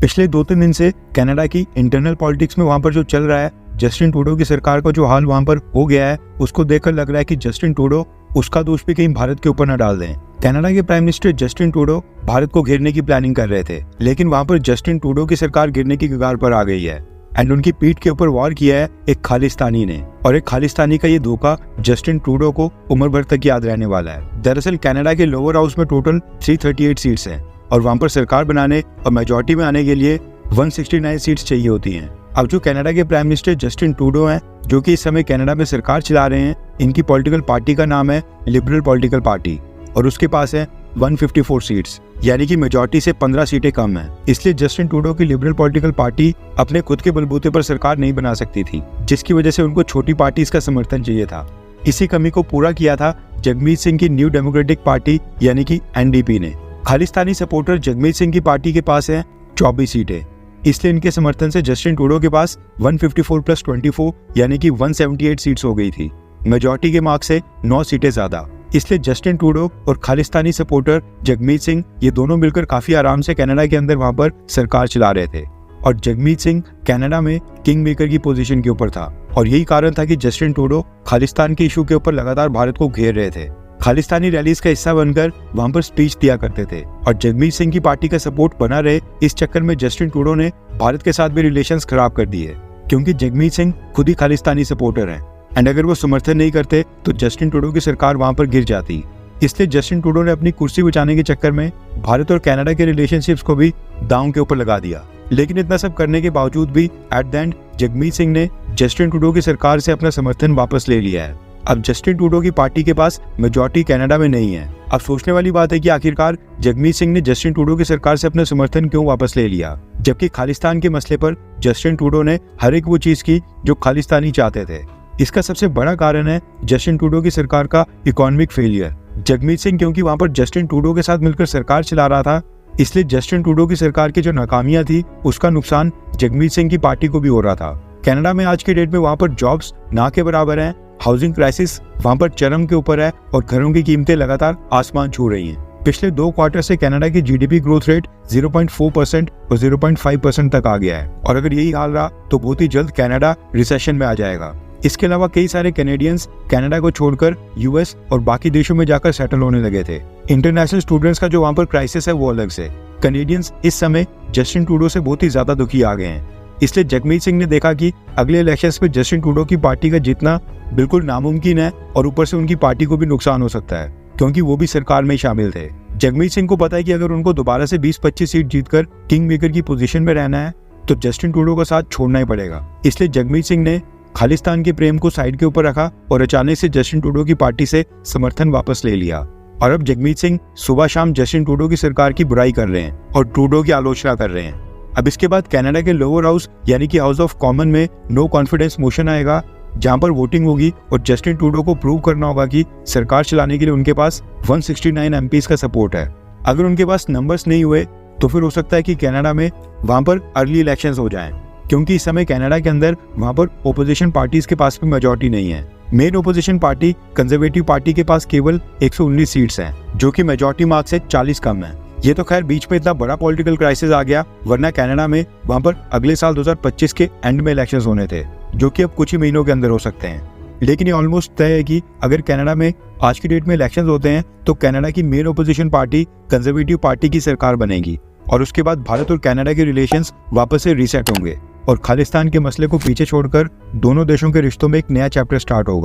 पिछले 2-3 दिन से कनाडा की इंटरनल पॉलिटिक्स में वहाँ पर जो चल रहा है, जस्टिन ट्रूडो की सरकार का जो हाल वहाँ पर हो गया है, उसको देखकर लग रहा है कि जस्टिन ट्रूडो उसका दोष भी कहीं भारत के ऊपर न डाल दें। कनाडा के prime minister Justin Trudeau Bharat को घेरने की प्लानिंग कर रहे थे, लेकिन वहाँ पर जस्टिन ट्रूडो की सरकार गिरने की कगार पर आ गई है एंड उनकी पीठ के ऊपर वार किया है एक खालिस्तानी ने, और एक खालिस्तानी का ये धोखा जस्टिन ट्रूडो को उम्र भर तक याद रहने वाला है। दरअसल कनाडा के लोअर हाउस में टोटल 338 सीट्स हैं और वहाँ पर सरकार बनाने और मेजॉरिटी में आने के लिए 169 सीट्स चाहिए होती हैं। अब जो कनाडा के प्राइम मिनिस्टर जस्टिन ट्रूडो हैं, जो कि इस समय कनाडा में सरकार चला रहे हैं, इनकी पॉलिटिकल पार्टी का नाम है लिबरल पॉलिटिकल पार्टी और उसके पास है 154 सीट्स, यानी कि मेजॉरिटी से 15 सीटें कम हैं। इसलिए जस्टिन ट्रूडो की लिबरल पॉलिटिकल पार्टी अपने खुद के बलबूते पर सरकार नहीं बना सकती थी, जिसकी वजह से उनको छोटी पार्टीज का समर्थन चाहिए था। इसी कमी को पूरा किया था जगमीत सिंह की न्यू डेमोक्रेटिक पार्टी यानी कि NDP ने। खालिस्तानी सपोर्टर जगमीत सिंह की पार्टी के पास है 24 सीटें, इसलिए इनके समर्थन से जस्टिन ट्रूडो के पास 154 + 24 यानी कि 178 सीट्स हो गई थी, मेजॉरिटी के मार्क्स से 9 सीटें ज्यादा। इसलिए जस्टिन ट्रूडो और खालिस्तानी सपोर्टर जगमीत सिंह ये दोनों मिलकर काफी आराम से कनाडा के अंदर वहां पर सरकार चला रहे थे और जगमीत सिंह कनाडा में किंग मेकर की पोजीशन के ऊपर था और यही कारण था कि जस्टिन ट्रूडो खालिस्तान के इशू के ऊपर लगातार भारत को घेर रहे थे। खालिस्तानी रैलीज का हिस्सा बनकर वहां पर स्पीच दिया करते थे और जगमीत सिंह की पार्टी का सपोर्ट बना रहे, इस चक्कर में जस्टिन ट्रूडो ने भारत के साथ भी रिलेशंस खराब कर दिए, क्योंकि जगमीत सिंह खुद ही खालिस्तानी सपोर्टर हैं एंड अगर वो समर्थन नहीं करते तो जस्टिन ट्रूडो की सरकार वहां पर गिर जाती। इसलिए जस्टिन ट्रूडो ने अपनी कुर्सी बचाने के चक्कर में भारत और कनाडा के रिलेशनशिप्स को भी दांव के ऊपर लगा दिया। लेकिन इतना सब करने के बावजूद भी at the end Jagmeet Singh ने जस्टिन ट्रूडो की सरकार से अपना समर्थन वापस ले लिया है। अब जस्टिन ट्रूडो की पार्टी के पास मेजॉरिटी कनाडा में नहीं है। अब सोचने वाली बात है कि आखिरकार जगमीत सिंह ने जस्टिन ट्रूडो की सरकार से अपना समर्थन क्यों वापस ले लिया, जबकि खालिस्तान के मसले पर जस्टिन ट्रूडो ने हर एक वो चीज की जो खालिस्तानी चाहते थे। इसका सबसे बड़ा कारण है जस्टिन ट्रूडो की सरकार का इकोनॉमिक फेलियर। जगमीत सिंह क्योंकि वहां पर जस्टिन ट्रूडो के साथ मिलकर सरकार चला रहा था, इसलिए जस्टिन ट्रूडो की सरकार की जो नाकामियां थी उसका नुकसान जगमीत सिंह की पार्टी को भी हो रहा था। कनाडा में आज के डेट में वहां पर जॉब्स ना के बराबर हैं, हाउसिंग क्राइसिस वहां पर चरम के ऊपर है और घरों की कीमतें लगातार आसमान छू रही हैं। पिछले 2 क्वार्टर से कनाडा की GDP ग्रोथ रेट 0.4% और 0.5% तक आ गया है और अगर यही हाल रहा तो बहुत ही जल्द कनाडा रिसेशन में आ जाएगा। इसके अलावा कई सारे कैनेडियंस कनाडा को छोड़कर US और बाकी देशों में जाकर सेटल होने लगे थे। इंटरनेशनल स्टूडेंट्स का जो वहां पर क्राइसिस है वो अलग से। कैनेडियंस इस समय जस्टिन ट्रूडो से बहुत ही ज्यादा दुखी आ गए हैं। इसलिए जगमीत सिंह ने देखा कि अगले इलेक्शंस में जस्टिन ट्रूडो की पार्टी का जीतना बिल्कुल नामुमकिन है और ऊपर से उनकी पार्टी को भी नुकसान हो सकता है, क्योंकि वो भी सरकार में शामिल थे। जगमीत सिंह को पता है कि अगर उनको दोबारा से 20-25 सीट जीतकर किंग मेकर की पोजीशन में रहना है तो जस्टिन ट्रूडो का साथ छोड़ना ही पड़ेगा। इसलिए जगमीत सिंह ने खालिस्तान के प्रेम को साइड के ऊपर रखा और अचानक से जस्टिन ट्रूडो की पार्टी से समर्थन वापस ले लिया और अब जगमीत सिंह सुबह शाम जस्टिन ट्रूडो की सरकार की बुराई कर रहे हैं और ट्रूडो की आलोचना कर रहे हैं। अब इसके बाद कनाडा के लोअर हाउस यानी कि हाउस ऑफ कॉमन में नो कॉन्फिडेंस मोशन आएगा, जहां पर वोटिंग होगी और जस्टिन ट्रूडो को प्रूव करना होगा कि सरकार चलाने के लिए उनके पास 169 MPs का सपोर्ट है। अगर उनके पास नंबर्स नहीं हुए तो फिर हो सकता है कि कनाडा में वहां पर अर्ली इलेक्शंस हो जाएं, क्योंकि इस समय कनाडा के अंदर वहां पर ओपोजिशन पार्टीज के पास भी मेजॉरिटी नहीं है। Main opposition party conservative party के पास केवल 119 सीट्स हैं, जो कि मेजॉरिटी मार्क्स से 40 कम है। ये तो खैर बीच में इतना बड़ा पॉलिटिकल क्राइसिस आ गया, वरना कनाडा में वहां पर अगले साल 2025 के एंड में इलेक्शंस होने थे, जो कि अब कुछ ही महीनों के अंदर हो सकते हैं। लेकिन ये ऑलमोस्ट तय है कि अगर कनाडा में आज की डेट में इलेक्शंस होते हैं तो कनाडा की main opposition party conservative party की सरकार बनेगी और उसके बाद भारत और कनाडा के रिलेशंस वापस से रीसेट होंगे और खालिस्तान के मसले को पीछे छोड़कर दोनों देशों के रिश्तों में एक नया चैप्टर स्टार्ट होगा।